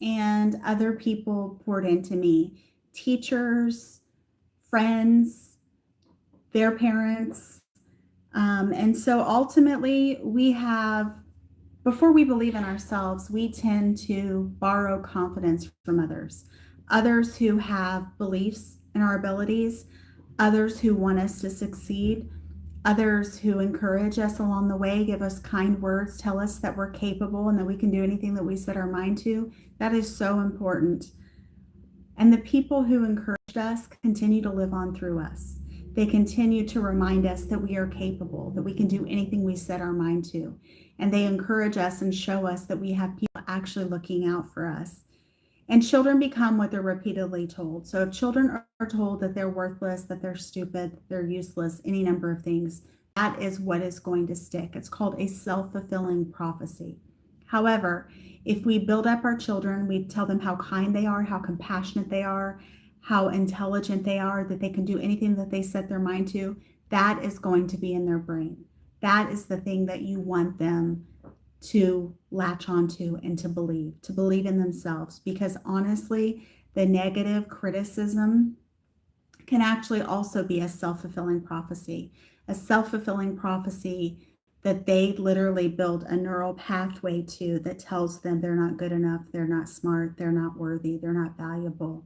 and other people poured into me, teachers, friends, their parents. And so ultimately, before we believe in ourselves, we tend to borrow confidence from others who have beliefs in our abilities, others who want us to succeed, others who encourage us along the way, give us kind words, tell us that we're capable and that we can do anything that we set our mind to. That is so important. And the people who encouraged us continue to live on through us. They continue to remind us that we are capable, that we can do anything we set our mind to. And they encourage us and show us that we have people actually looking out for us. And children become what they're repeatedly told. So if children are told that they're worthless, that they're stupid, they're useless, any number of things, that is what is going to stick. It's called a self-fulfilling prophecy. However, if we build up our children, we tell them how kind they are, how compassionate they are, how intelligent they are, that they can do anything that they set their mind to, that is going to be in their brain. That is the thing that you want them to latch onto and to believe in themselves. Because honestly, the negative criticism can actually also be a self fulfilling prophecy that they literally build a neural pathway to that tells them they're not good enough, they're not smart, they're not worthy, they're not valuable,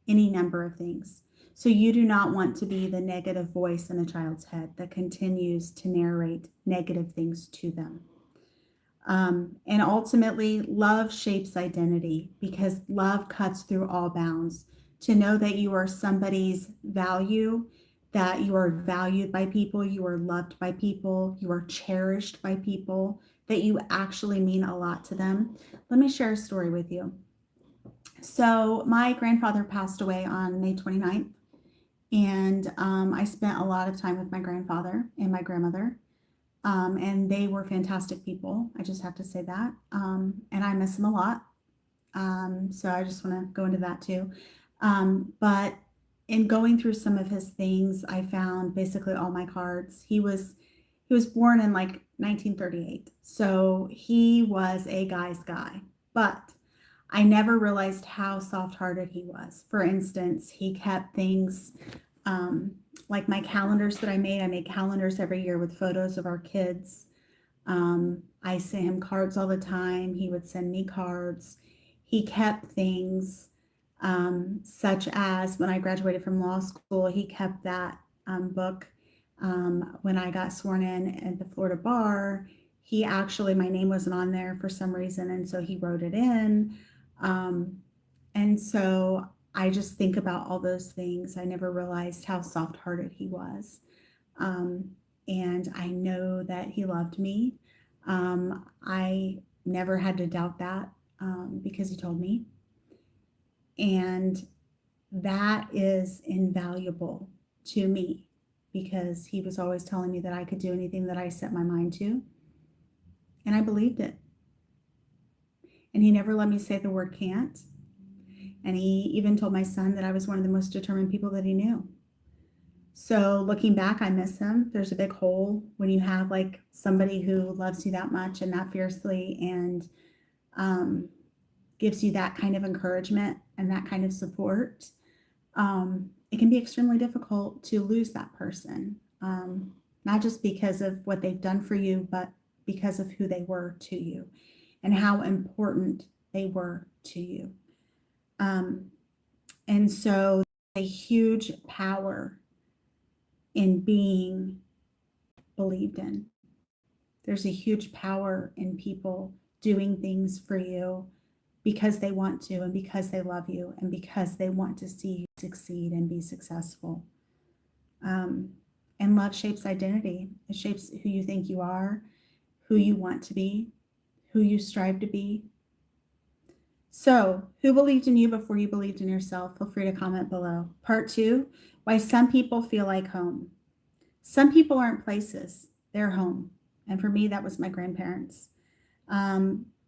any number of things. So you do not want to be the negative voice in a child's head that continues to narrate negative things to them. And ultimately, love shapes identity because love cuts through all bounds. To know that you are somebody's value, that you are valued by people, you are loved by people, you are cherished by people, that you actually mean a lot to them. Let me share a story with you. So, my grandfather passed away on May 29th, and I spent a lot of time with my grandfather and my grandmother. And they were fantastic people. I just have to say that. And I miss them a lot. So I just want to go into that too. But in going through some of his things, I found basically all my cards. He was born in like 1938, so he was a guy's guy. But I never realized how soft-hearted he was. For instance, he kept things like my calendars that I made calendars every year with photos of our kids. I sent him cards all the time. He would send me cards. He kept things such as when I graduated from law school, he kept that book. When I got sworn in at the Florida bar, he actually, my name wasn't on there for some reason, and so he wrote it in. Um, and so I just think about all those things. I never realized how soft hearted he was. Um, and I know that he loved me. I never had to doubt that because he told me. And that is invaluable to me because he was always telling me that I could do anything that I set my mind to. And I believed it. And he never let me say the word can't. And he even told my son that I was one of the most determined people that he knew. So looking back, I miss him. There's a big hole when you have like somebody who loves you that much and that fiercely and um, gives you that kind of encouragement and that kind of support. It can be extremely difficult to lose that person, not just because of what they've done for you, but because of who they were to you and how important they were to you. Um, and so, a huge power in being believed in. There's a huge power in people doing things for you because they want to and because they love you and because they want to see you succeed and be successful. Um, and love shapes identity. It shapes who you think you are, who you want to be, who you strive to be. So, who believed in you before you believed in yourself? Feel free to comment below. Part two, why some people feel like home. Some people aren't places, they're home. And for me, that was my grandparents.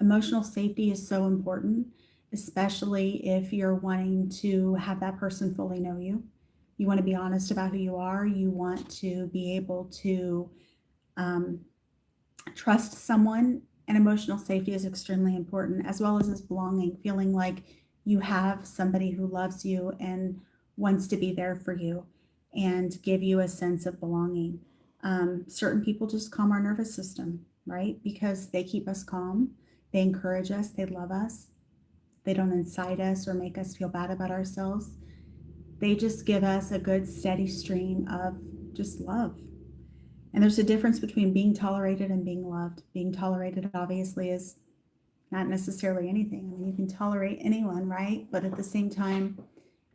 Emotional safety is so important, especially if you're wanting to have that person fully know you. You want to be honest about who you are. You want to be able to um, trust someone And emotional safety is extremely important, as well as this belonging, feeling like you have somebody who loves you and wants to be there for you and give you a sense of belonging. Certain people just calm our nervous system, right? Because they keep us calm, they encourage us, they love us, they don't incite us or make us feel bad about ourselves. They just give us a good, steady stream of just love. And there's a difference between being tolerated and being loved. Being tolerated, obviously, is not necessarily anything. I mean, you can tolerate anyone, right? But at the same time,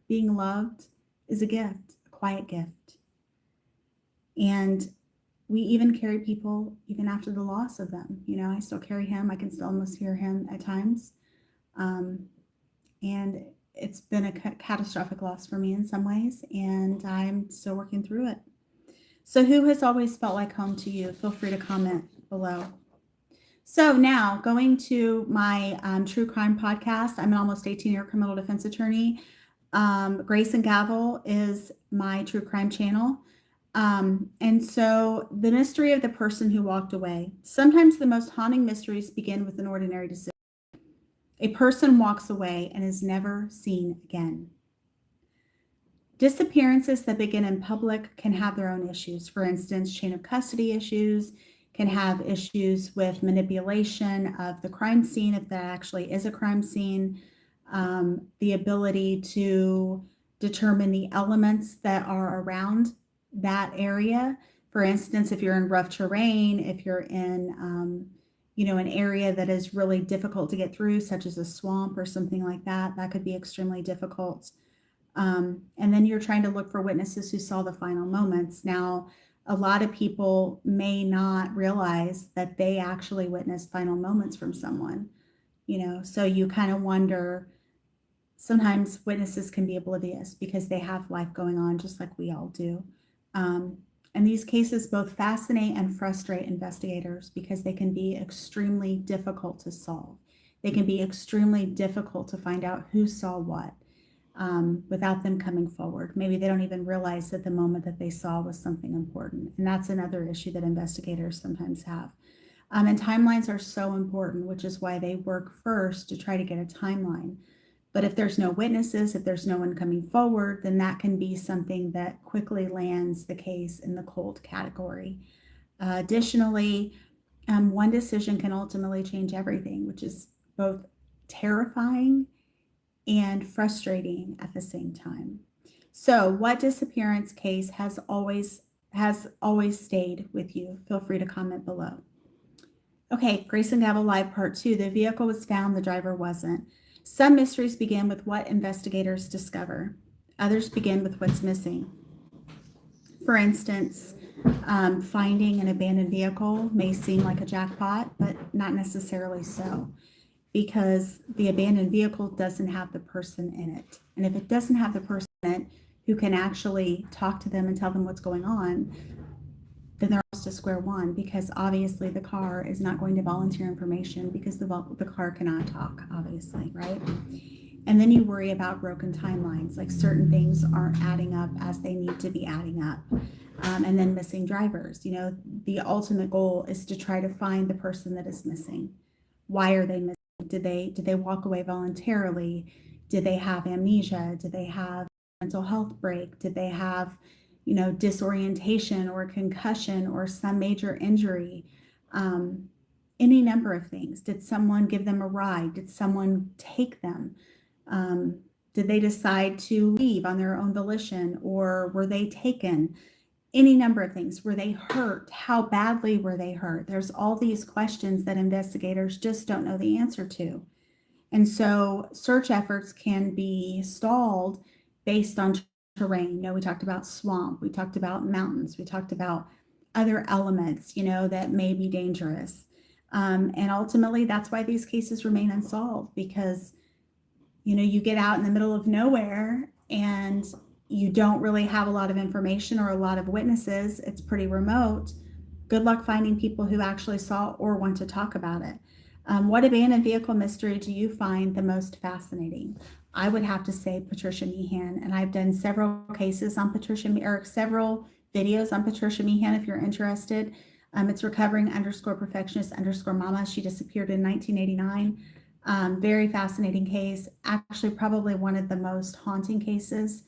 being loved is a gift, a quiet gift. And we even carry people even after the loss of them. You know, I still carry him. I can still almost hear him at times. And it's been a catastrophic loss for me in some ways, and I'm still working through it. So who has always felt like home to you? Feel free to comment below. So now going to my true crime podcast. I'm an almost 18-year criminal defense attorney. Grace and Gavel is my true crime channel. And so the mystery of the person who walked away. Sometimes the most haunting mysteries begin with an ordinary decision. A person walks away and is never seen again. Disappearances that begin in public can have their own issues. For instance, chain of custody issues, can have issues with manipulation of the crime scene, if that actually is a crime scene, the ability to determine the elements that are around that area. For instance, if you're in rough terrain, if you're in an area that is really difficult to get through, such as a swamp or something like that, that could be extremely difficult. And then you're trying to look for witnesses who saw the final moments. Now, a lot of people may not realize that they actually witnessed final moments from someone, so you kind of wonder, sometimes witnesses can be oblivious because they have life going on just like we all do. And these cases both fascinate and frustrate investigators because they can be extremely difficult to solve. They can be extremely difficult to find out who saw what without them coming forward. Maybe they don't even realize that the moment that they saw was something important. And that's another issue that investigators sometimes have. And timelines are so important, which is why they work first to try to get a timeline. But if there's no witnesses, if there's no one coming forward, then that can be something that quickly lands the case in the cold category. Additionally, one decision can ultimately change everything, which is both terrifying and frustrating at the same time. So, what disappearance case has always stayed with you? Feel free to comment below. Okay, Grace and Gavel Live Part 2. The vehicle was found, the driver wasn't. Some mysteries begin with what investigators discover. Others begin with what's missing. For instance, finding an abandoned vehicle may seem like a jackpot, but not necessarily so, because the abandoned vehicle doesn't have the person in it. And if it doesn't have the person in it who can actually talk to them and tell them what's going on, then they're almost to square one, because obviously the car is not going to volunteer information because the car cannot talk, obviously, right? And then you worry about broken timelines, like certain things aren't adding up as they need to be adding up. And then missing drivers. The ultimate goal is to try to find the person that is missing. Why are they missing? Did they walk away voluntarily? Did they have amnesia? Did they have mental health break? Did they have disorientation or concussion or some major injury? Any number of things. Did someone give them a ride? Did someone take them? Did they decide to leave on their own volition, or were they taken? Any number of things. Were they hurt? How badly were they hurt? There's all these questions that investigators just don't know the answer to. And so search efforts can be stalled based on terrain. We talked about swamp, we talked about mountains, we talked about other elements, that may be dangerous. And ultimately, that's why these cases remain unsolved, because, you get out in the middle of nowhere and you don't really have a lot of information or a lot of witnesses. It's pretty remote. Good luck finding people who actually saw or want to talk about it. What abandoned vehicle mystery do you find the most fascinating? I would have to say Patricia Meehan, and I've done several cases on several videos on Patricia Meehan if you're interested. It's recovering_perfectionist_mama. She disappeared in 1989. Very fascinating case. Actually, probably one of the most haunting cases.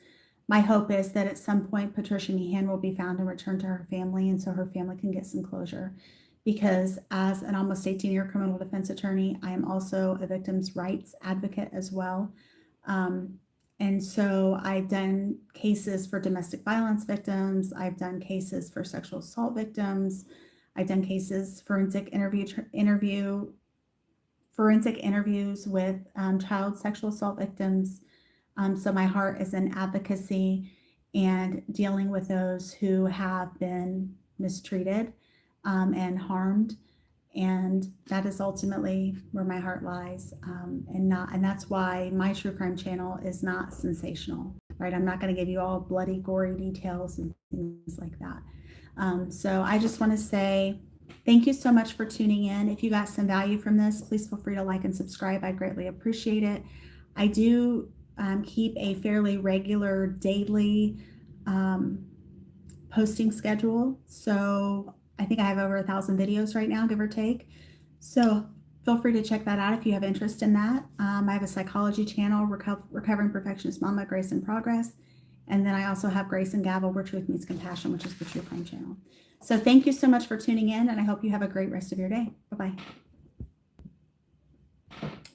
My hope is that at some point Patricia Meehan will be found and returned to her family, and so her family can get some closure. Because as an almost 18-year criminal defense attorney, I am also a victims' rights advocate as well. And so I've done cases for domestic violence victims. I've done cases for sexual assault victims. I've done cases, forensic interviews with child sexual assault victims. So my heart is in advocacy and dealing with those who have been mistreated and harmed. And that is ultimately where my heart lies. And that's why my true crime channel is not sensational, right? I'm not going to give you all bloody, gory details and things like that. So I just want to say thank you so much for tuning in. If you got some value from this, please feel free to like and subscribe. I greatly appreciate it. I do keep a fairly regular daily posting schedule. So I think I have over 1,000 videos right now, give or take. So feel free to check that out if you have interest in that. I have a psychology channel, Recovering Perfectionist Mama, Grace in Progress. And then I also have Grace and Gavel, Where Truth Meets Compassion, which is the True Crime channel. So thank you so much for tuning in, and I hope you have a great rest of your day. Bye-bye.